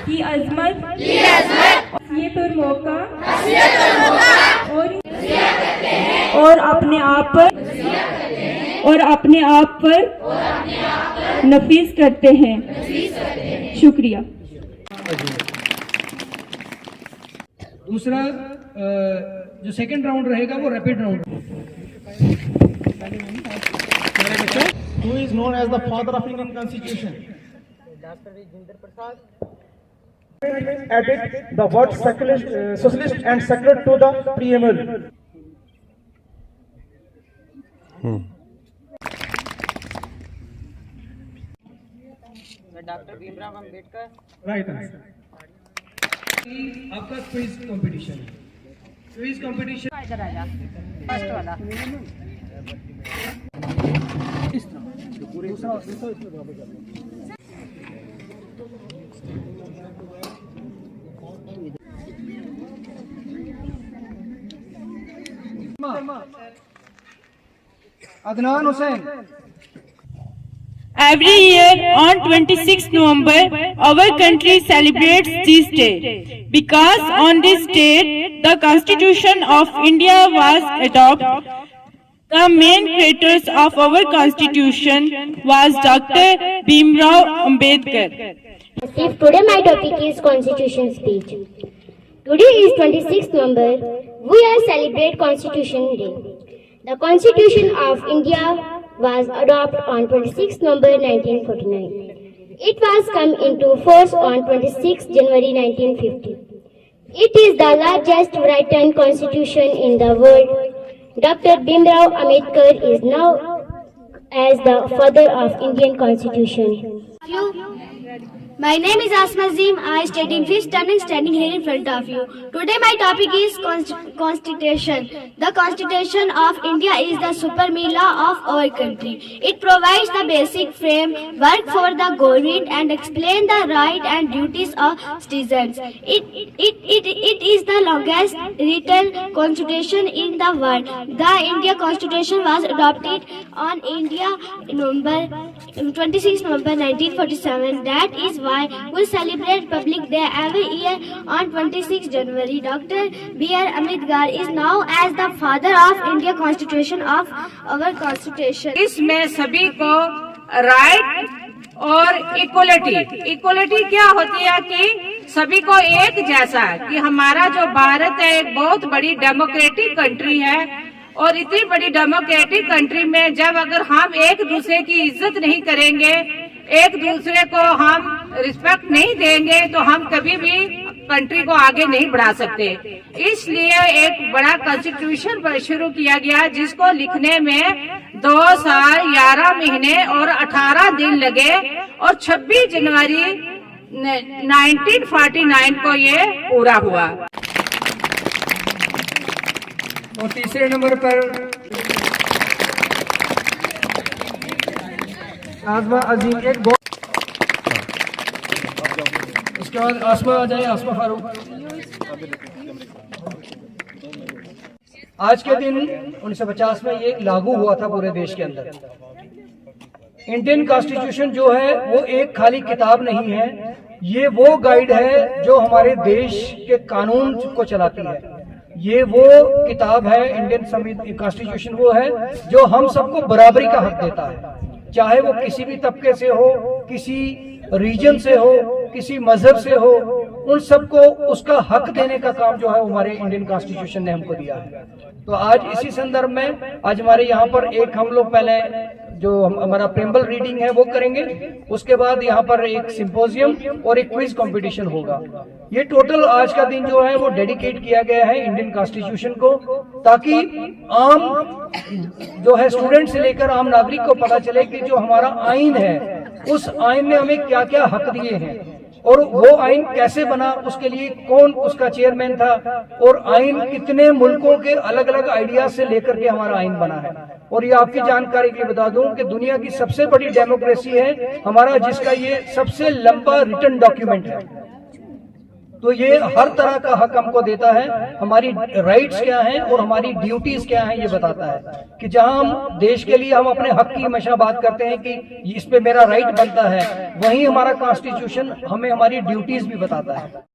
की अजमत ये पर मौका और अपने आप पर नफीस करते हैं। शुक्रिया। दूसरा जो सेकंड राउंड रहेगा वो rapid round. Who is known as the father of Indian Constitution? Dr. Rajinder Prasad. Added the word socialist and secular to the preamble. Dr. Bhimrao Ambedkar. Right answer. आपका क्विज कंपटीशन इधर आ जा, first वाला। Adnan Hussain. Every year on 26 November, our country celebrates this day because on this date, the Constitution of India was adopted. The main creators of our Constitution was Dr. Bhimrao Ambedkar. Today my topic is Constitution speech. Today is 26th November. We are celebrate Constitution Day. The Constitution of India was adopted on 26 November 1949. It was come into force on 26 January 1950. It is the largest written constitution in the world. Dr. Bhimrao Ambedkar is now as the father of Indian Constitution. My name is Asma Azim. I study in 5th standard standing here in front of you. Today my topic is Constitution. The Constitution of India is the supreme law of our country. It provides the basic framework for the government and explains the rights and duties of citizens. It is the longest written constitution in the world. The Indian Constitution was adopted on 26 November 1947. That is why we celebrate Republic Day every year on 26 January. Dr. B.R. Ambedkar is now as the father of Indian Constitution of our Constitution. इसमें सभी को right और equality क्या होती है कि सभी को एक जैसा, कि हमारा जो भारत है एक बहुत बड़ी डेमोक्रेटिक कंट्री है और इतनी बड़ी डेमोक्रेटिक कंट्री में जब अगर हम एक दूसरे की इज्जत नहीं करेंगे, एक दूसरे को हम रिस्पेक्ट नहीं देंगे तो हम कभी भी कंट्री को आगे नहीं बढ़ा सकते। इसलिए एक बड़ा कॉन्स्टिट्यूशन शुरू किया गया जिसको लिखने में 2 साल 11 महीने और 18 दिन लगे और 26 जनवरी 1949 को ये पूरा हुआ। और तीसरे नंबर पर आसमा अजीम एक बहुत। उसके बाद आसमा आ जाए, आसमा फारूक। आज के दिन 1950 में ये लागू हुआ था पूरे देश के अंदर। इंडियन कॉन्स्टिट्यूशन जो है वो एक खाली किताब नहीं है, ये वो गाइड है जो हमारे देश के कानून को चलाती है। ये वो किताब है, इंडियन कॉन्स्टिट्यूशन वो है जो हम सबको बराबरी का हक देता है, चाहे वो किसी भी तबके से हो, किसी रीजन से हो, किसी मजहब से हो, उन सबको उसका हक देने का काम जो है हमारे इंडियन कॉन्स्टिट्यूशन ने हमको दिया है। तो आज इसी संदर्भ में आज हमारे यहाँ पर एक हम लोग पहले जो हमारा प्रेम्बल रीडिंग है वो करेंगे, उसके बाद यहाँ पर एक सिंपोजियम और एक क्विज कंपटीशन होगा। ये टोटल आज का दिन जो है वो डेडिकेट किया गया है इंडियन कॉन्स्टिट्यूशन को, ताकि आम जो है स्टूडेंट से लेकर आम नागरिक को पता चले कि जो हमारा आइन है उस आइन ने हमें क्या क्या हक दिए हैं और वो आइन कैसे बना, उसके लिए कौन उसका चेयरमैन था और आइन कितने मुल्कों के अलग अलग आइडियाज से लेकर के हमारा आइन बना है। और ये आपकी जानकारी के लिए बता दूं कि दुनिया की सबसे बड़ी डेमोक्रेसी है हमारा, जिसका ये सबसे लंबा रिटन डॉक्यूमेंट है। तो ये हर तरह का हक हमको देता है, हमारी राइट्स क्या हैं और हमारी ड्यूटीज क्या हैं ये बताता है। कि जहां हम देश के लिए हम अपने हक की हमेशा बात करते हैं कि इस पे मेरा राइट बनता है, वहीं हमारा कॉन्स्टिट्यूशन हमें हमारी ड्यूटीज भी बताता है।